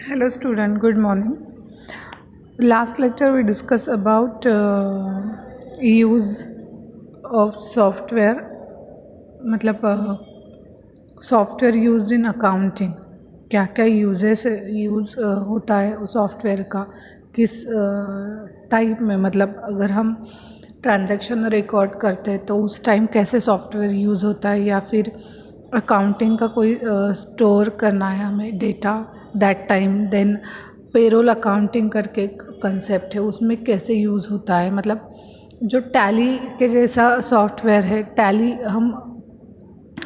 Hello student, good morning. Last lecture we discussed about use of software, मतलब software used in accounting. क्या क्या use होता है software का, किस टाइप में, मतलब अगर हम ट्रांजैक्शन रिकॉर्ड करते हैं तो उस टाइम कैसे सॉफ्टवेयर यूज़ होता है, या फिर अकाउंटिंग का कोई स्टोर करना है हमें data that time, then payroll accounting करके एक कंसेप्ट है, उसमें कैसे यूज़ होता है. मतलब जो टैली के जैसा सॉफ्टवेयर है, टैली हम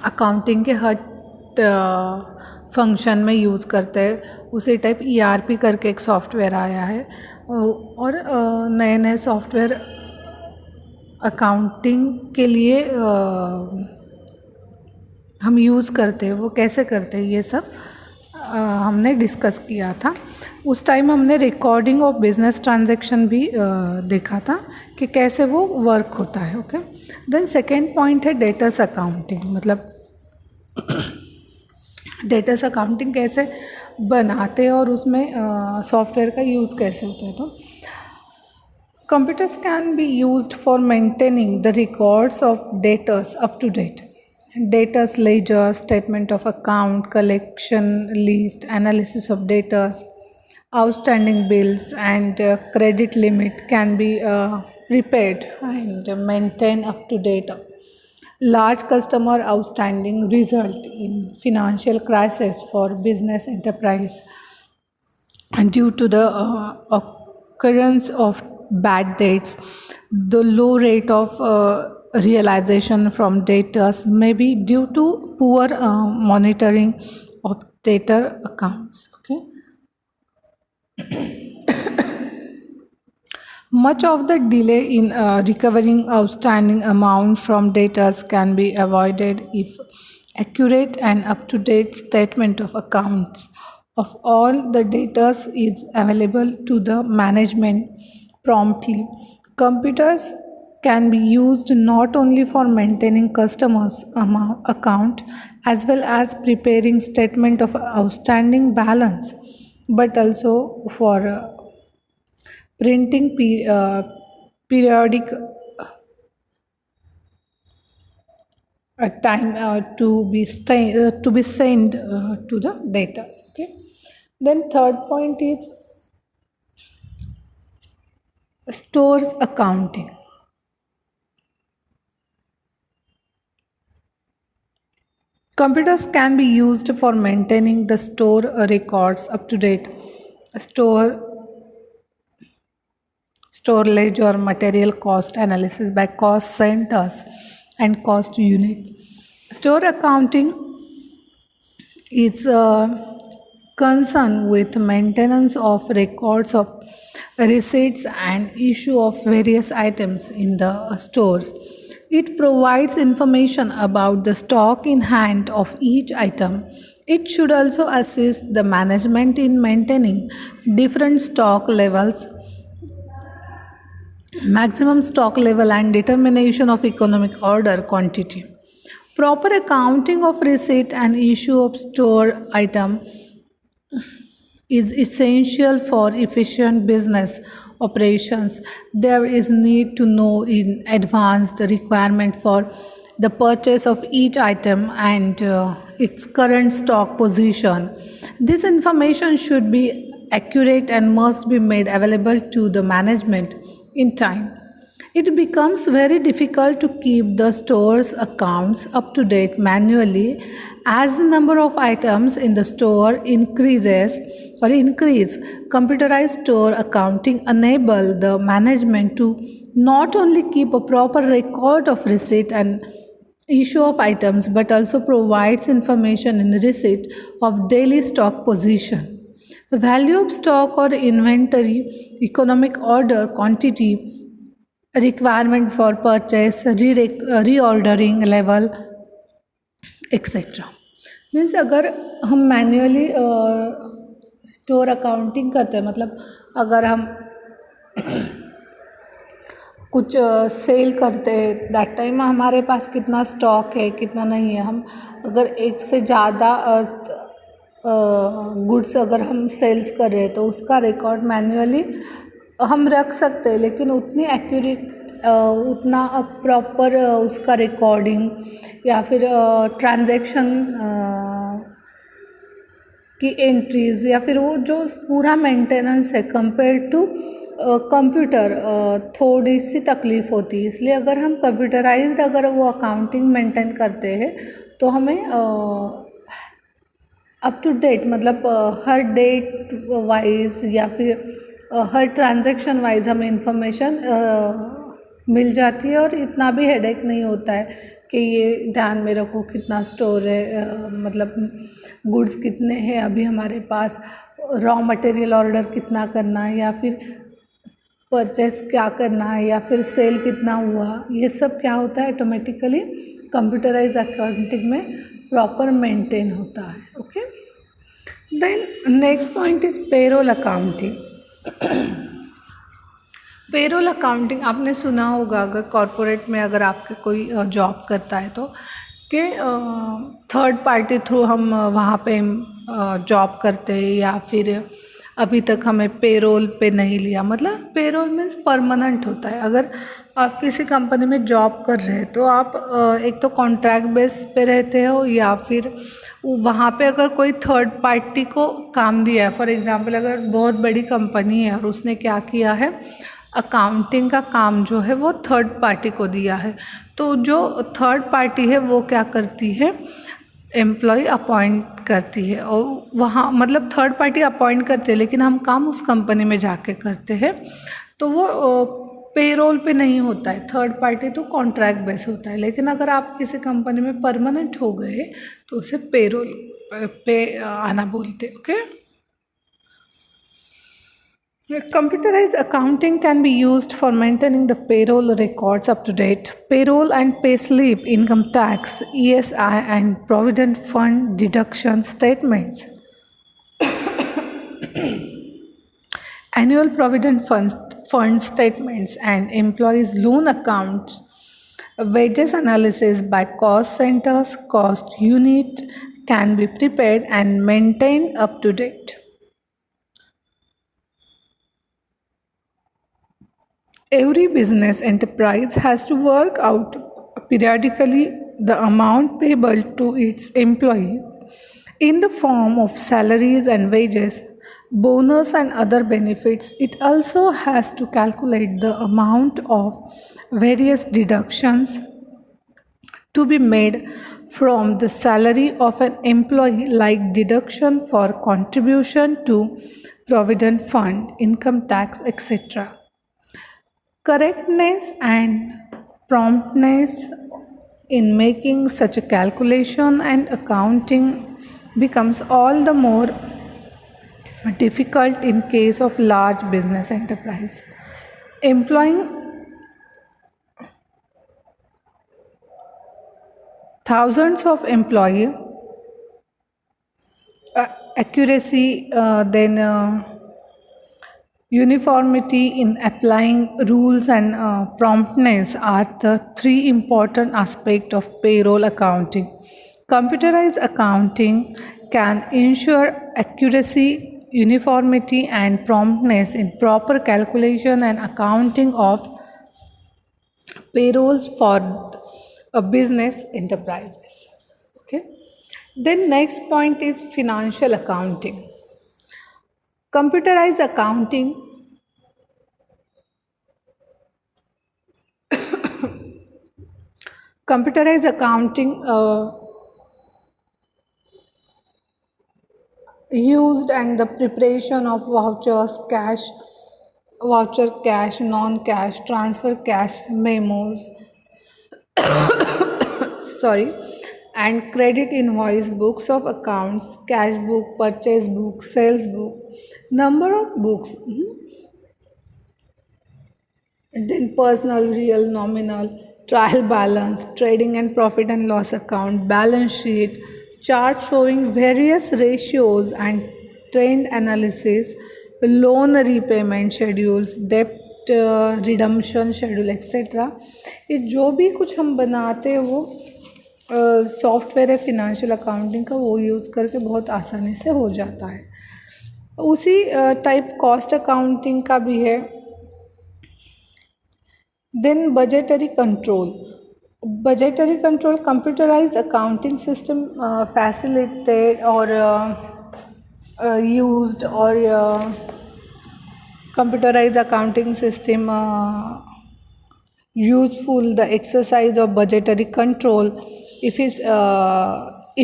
अकाउंटिंग के हर फंक्शन में यूज़ करते हैं. उसी टाइप ईआरपी करके एक सॉफ्टवेयर आया है, और नए नए सॉफ्टवेयर अकाउंटिंग के लिए हम यूज़ करते हैं. वो कैसे करते हैं ये सब हमने डिस्कस किया था. उस टाइम हमने रिकॉर्डिंग ऑफ बिजनेस ट्रांजैक्शन भी देखा था कि कैसे वो वर्क होता है. ओके, देन सेकेंड पॉइंट है डेटास अकाउंटिंग. मतलब डेटास अकाउंटिंग कैसे बनाते हैं और उसमें सॉफ्टवेयर का यूज़ कैसे होता है. तो computers can be used for maintaining the records of datas up to date. Data's ledger, statement of account, collection list, analysis of data's outstanding bills, and credit limit can be prepared and maintained up to date. Large customer outstanding result in financial crisis for business enterprise, and due to the occurrence of bad debts, the low rate of realization from debtors may be due to poor monitoring of debtor accounts. Okay, much of the delay in recovering outstanding amount from debtors can be avoided if accurate and up-to-date statement of accounts of all the debtors is available to the management promptly. Computers can be used not only for maintaining customers' account as well as preparing statement of outstanding balance, but also for printing periodic time to be sent to the data. Okay, then third point is stores accounting. Computers can be used for maintaining the store records up to date. Store ledger, material cost analysis by cost centers and cost units. Store accounting is concerned with maintenance of records of receipts and issue of various items in the stores. It provides information about the stock in hand of each item. It should also assist the management in maintaining different stock levels, maximum stock level, and determination of economic order quantity. Proper accounting of receipt and issue of store item is essential for efficient business operations. There is need to know in advance the requirement for the purchase of each item and its current stock position. This information should be accurate and must be made available to the management in time. It becomes very difficult to keep the store's accounts up to date manually as the number of items in the store increases or increase. Computerized store accounting enable the management to not only keep a proper record of receipt and issue of items but also provides information in the receipt of daily stock position, value of stock or inventory, economic order quantity, requirement for purchase, reordering level, etc. Means अगर हम manually store accounting करते हैं, मतलब अगर हम कुछ cell करते हैं, दैट टाइम हमारे पास कितना स्टॉक है कितना नहीं है. हम अगर एक से ज़्यादा गुड्स अगर हम सेल्स कर रहे हैं तो उसका रिकॉर्ड मैन्युअली हम रख सकते हैं, लेकिन उतनी एक्यूरेट उतना प्रॉपर उसका रिकॉर्डिंग या फिर ट्रांजैक्शन की एंट्रीज या फिर वो जो पूरा मेंटेनेंस है कंपेयर टू कंप्यूटर थोड़ी सी तकलीफ़ होती है। इसलिए अगर हम कंप्यूटराइज्ड अगर वो अकाउंटिंग मेंटेन करते हैं तो हमें अप टू डेट मतलब हर डेट वाइज या फिर हर ट्रांजैक्शन वाइज हमें इंफॉर्मेशन मिल जाती है और इतना भी हेडेक नहीं होता है कि ये ध्यान में रखो कितना स्टोर है, मतलब गुड्स कितने हैं अभी हमारे पास, रॉ मटेरियल ऑर्डर कितना करना है या फिर परचेस क्या करना है या फिर सेल कितना हुआ। ये सब क्या होता है ऑटोमेटिकली कंप्यूटराइज अकाउंटिंग में प्रॉपर मेंटेन होता है। Okay, then next point is payroll accounting. Payroll accounting आपने सुना होगा अगर कॉरपोरेट में अगर आपके कोई जॉब करता है तो कि थर्ड पार्टी थ्रू हम वहाँ पे जॉब करते हैं या फिर अभी तक हमें पेरोल पे नहीं लिया। मतलब पेरोल मीन्स परमानेंट होता है। अगर आप किसी कंपनी में जॉब कर रहे हैं तो आप एक तो कॉन्ट्रैक्ट बेस पे रहते हो या फिर वहाँ पे अगर कोई थर्ड पार्टी को काम दिया है, फॉर एग्जांपल अगर बहुत बड़ी कंपनी है और उसने क्या किया है अकाउंटिंग का काम जो है वो थर्ड पार्टी को दिया है, तो जो थर्ड पार्टी है वो क्या करती है एम्प्लॉय अपॉइंट करती है और वहाँ मतलब थर्ड पार्टी अपॉइंट करते हैं लेकिन हम काम उस कंपनी में जाके करते हैं, तो वो पेरोल पे नहीं होता है। थर्ड पार्टी तो कॉन्ट्रैक्ट बेस होता है, लेकिन अगर आप किसी कंपनी में परमानेंट हो गए तो उसे पेरोल पे आना बोलते। Okay, computerized accounting can be used for maintaining the payroll records up to date. Payroll and payslip, income tax, ESI, and provident fund deduction statements. Annual provident fund statements and employees' loan accounts, wages analysis by cost centers, cost unit can be prepared and maintained up to date. Every business enterprise has to work out periodically the amount payable to its employees in the form of salaries and wages, bonus and other benefits. It also has to calculate the amount of various deductions to be made from the salary of an employee, like deduction for contribution to provident fund, income tax, etc. Correctness and promptness in making such a calculation and accounting becomes all the more difficult in case of large business enterprise. Employing thousands of employees, accuracy, then uniformity in applying rules and promptness are the three important aspects of payroll accounting. Computerized accounting can ensure accuracy, uniformity, and promptness in proper calculation and accounting of payrolls for business enterprises. Okay. Then next point is financial accounting. Computerized accounting computerized accounting used and the preparation of vouchers, cash, voucher cash, non-cash, transfer cash memos, sorry, and credit invoice, books of accounts, cash book, purchase book, sales book, number of books, and then personal, real, nominal, trial balance, trading and profit and loss account, balance sheet, chart showing various ratios and trend analysis, loan repayment schedules, debt redemption schedule, etc. ये जो भी कुछ हम बनाते हैं वो software है financial accounting का, वो यूज़ करके बहुत आसानी से हो जाता है। उसी टाइप कॉस्ट अकाउंटिंग का भी है। Then budgetary control. Budgetary control computerized accounting system facilitated or used or computerized accounting system useful the exercise of budgetary control if is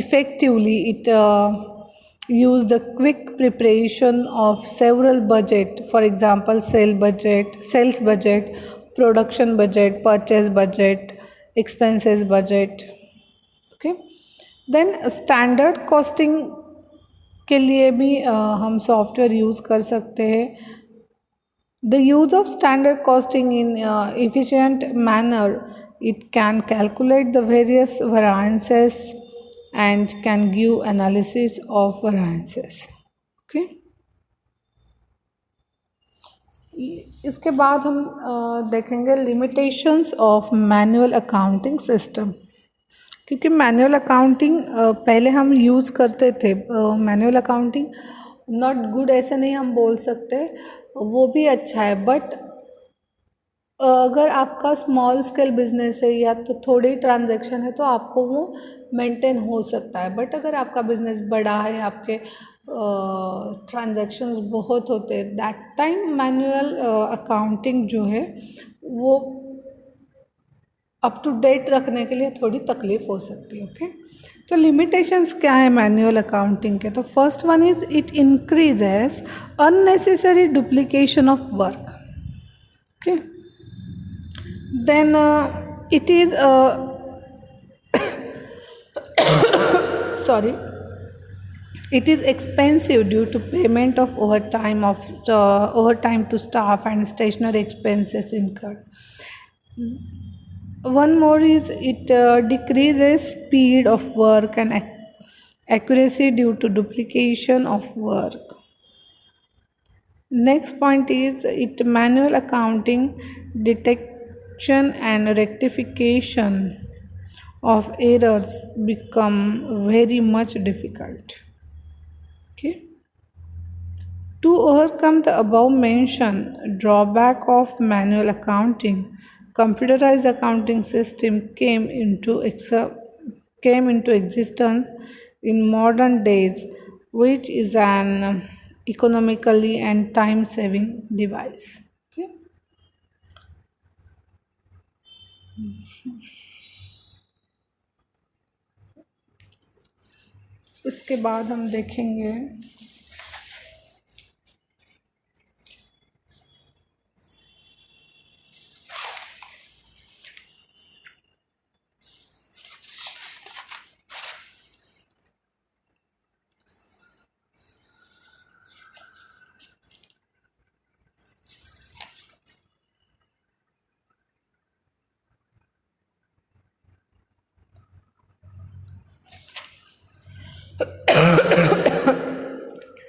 effectively it use the quick preparation of several budget, for example sales budget, production budget, purchase budget, expenses budget. Okay, then standard costing के लिए भी हम software use कर सकते हैं। The use of standard costing in efficient manner, it can calculate the various variances and can give analysis of variances. Okay, इसके बाद हम देखेंगे limitations of manual accounting system. क्योंकि मैनुअल अकाउंटिंग पहले हम यूज़ करते थे, मैनुअल अकाउंटिंग नॉट गुड ऐसे नहीं हम बोल सकते, वो भी अच्छा है, बट अगर आपका स्मॉल स्केल बिजनेस है या तो थोड़ी ट्रांजैक्शन है तो आपको वो मेंटेन हो सकता है। बट अगर आपका बिजनेस बड़ा है, आपके ट्रांजैक्शंस बहुत होते हैं, दैट टाइम मैनुअल अकाउंटिंग जो है वो अप टू डेट रखने के लिए थोड़ी तकलीफ हो सकती है। ओके, तो लिमिटेशंस क्या है मैनुअल अकाउंटिंग के? तो first one is it increases unnecessary duplication of work. Okay, then it is sorry, it is expensive due to payment of overtime to staff and stationary expenses incurred. One more is it decreases speed of work and accuracy due to duplication of work. Next point is it manual accounting detection and rectification of errors become very much difficult. Okay. To overcome the above mentioned drawback of manual accounting, computerized accounting system came into existence in modern days, which is an economically and time-saving device. Okay. उसके बाद हम देखेंगे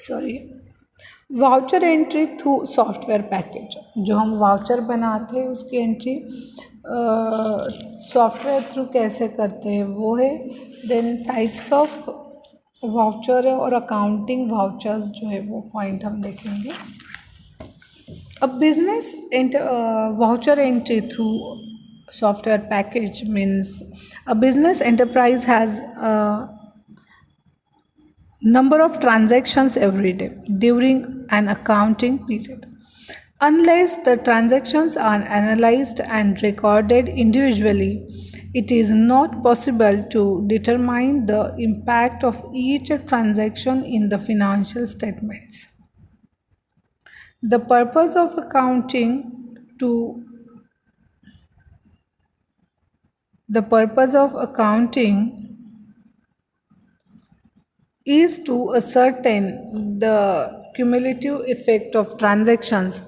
sorry, voucher entry through software package. जो हम voucher बनाते हैं उसकी entry software through कैसे करते हैं वो है। देन टाइप्स ऑफ वाउचर है और अकाउंटिंग वाउचर्स जो है वो पॉइंट हम देखेंगे। A business voucher entry through software package means a business enterprise has number of transactions every day during an accounting period. Unless the transactions are analyzed and recorded individually, it is not possible to determine the impact of each transaction in the financial statements. The purpose of accounting to The purpose of accounting is to ascertain the cumulative effect of transactions.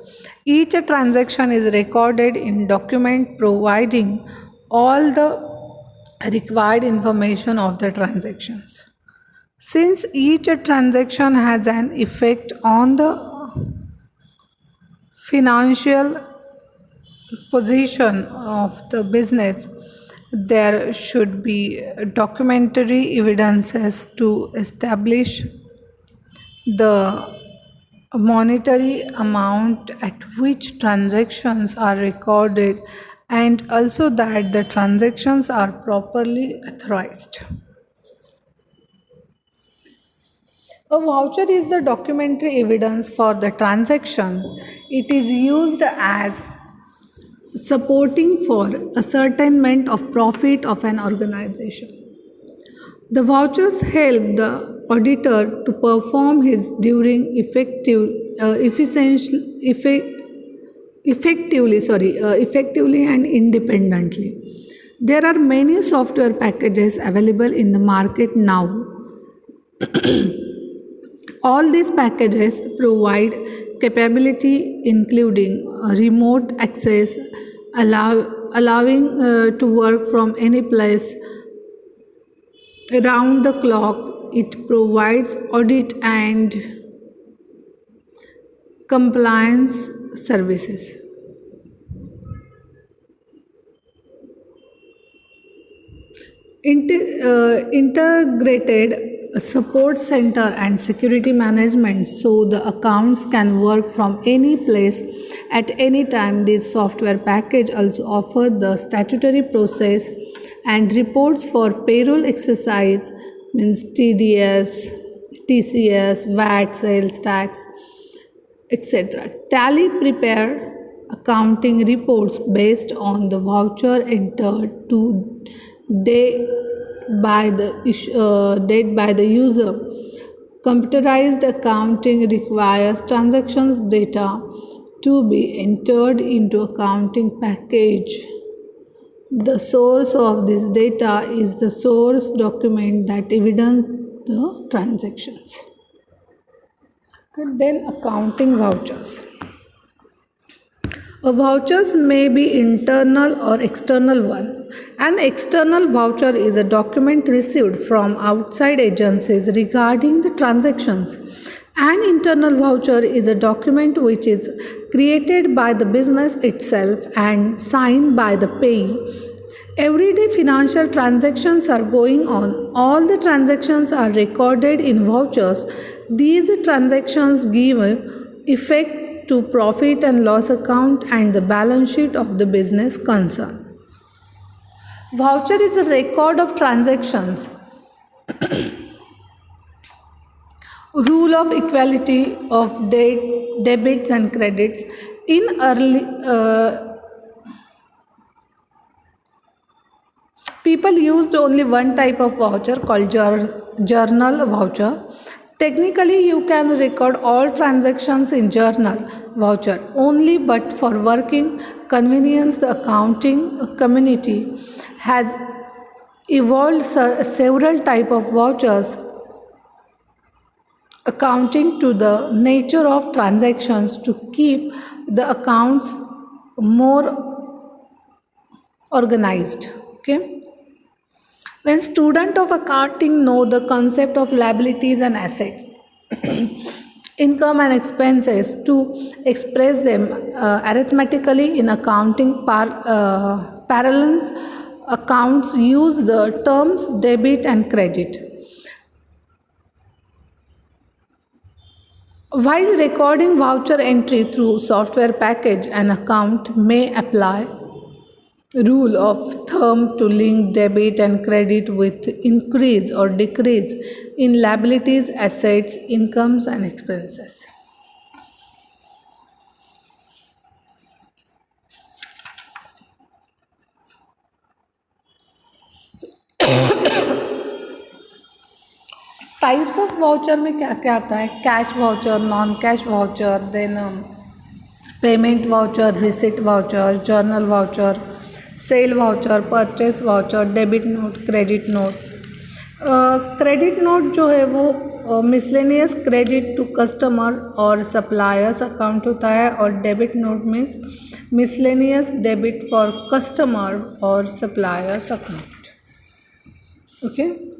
Each transaction is recorded in document providing all the required information of the transactions. Since each transaction has an effect on the financial position of the business, There should be documentary evidences to establish the monetary amount at which transactions are recorded and also that the transactions are properly authorized. A voucher is the documentary evidence for the transaction. It is used as supporting for ascertainment of profit of an organization. The vouchers help the auditor to perform his during effectively and independently. There are many software packages available in the market now. All these packages provide capability including remote access, allowing to work from any place around the clock. It provides audit and compliance services. Integrated support center and security management so the accounts can work from any place at any time. This software package also offer the statutory process and reports for payroll exercise, means TDS, TCS, VAT, sales tax, etc. Tally prepare accounting reports based on the voucher entered to date date by the user. Computerized accounting requires transactions data to be entered into accounting package. The source of this data is the source document that evidence the transactions. Then accounting vouchers. Vouchers may be internal or external one. An external voucher is a document received from outside agencies regarding the transactions. An internal voucher is a document which is created by the business itself and signed by the payee. Everyday financial transactions are going on. All the transactions are recorded in vouchers. These transactions give effect to profit and loss account and the balance sheet of the business concern. Voucher is a record of transactions. Rule of equality of debits and credits. In early People used only one type of voucher called journal voucher. Technically, you can record all transactions in journal voucher only, but for working convenience, the accounting community has evolved several type of vouchers accounting to the nature of transactions to keep the accounts more organized. Okay. When students of accounting know the concept of liabilities and assets, income and expenses to express them arithmetically in accounting parallels, accounts use the terms debit and credit. While recording voucher entry through software package, an account may apply rule of thumb to link debit and credit with increase or decrease in liabilities, assets, incomes, and expenses. Types of voucher में क्या क्या आता है? Cash voucher, non cash voucher, then payment voucher, receipt voucher, journal voucher, sale voucher, purchase voucher, debit note, credit note. Credit note जो है वो miscellaneous credit to customer और suppliers account होता है, और debit note means miscellaneous debit for customer और suppliers account. Okay.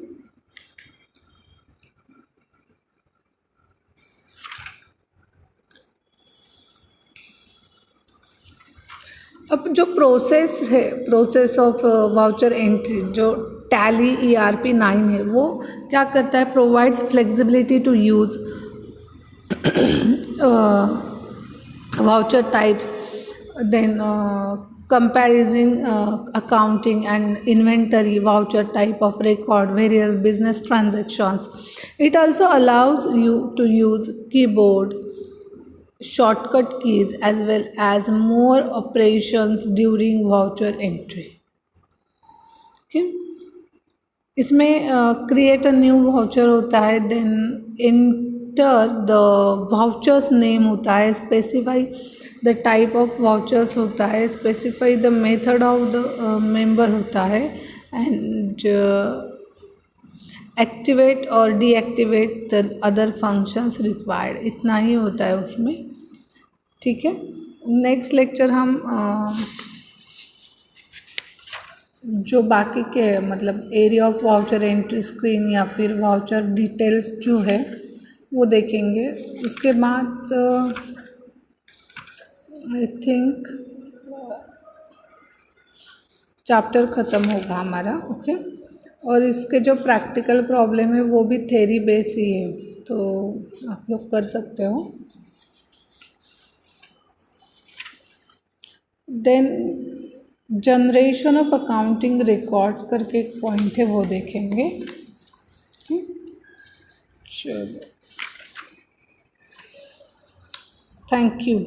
अब जो प्रोसेस है, प्रोसेस ऑफ वाउचर एंट्री, जो टैली ERP 9 है, वो क्या करता है, provides flexibility to use voucher types, then comparison accounting and inventory voucher type of record various business transactions. It also allows you to use keyboard shortcut keys as well as more operations during voucher entry. Okay, इसमें create a new voucher होता है, then enter the vouchers name होता है, specify the type of vouchers होता है, specify the method of the member होता है, and activate और deactivate the other functions required. इतना ही होता है उसमें. ठीक है, नेक्स्ट लेक्चर हम जो बाकी के मतलब area of voucher entry screen या फिर वाउचर डिटेल्स जो है वो देखेंगे. उसके बाद आई थिंक चैप्टर ख़त्म होगा हमारा. ओके, और इसके जो प्रैक्टिकल प्रॉब्लम है वो भी थ्योरी बेस ही है, तो आप लोग कर सकते हो. Then generation of accounting records करके एक पॉइंट है, वो देखेंगे. चलो, थैंक यू.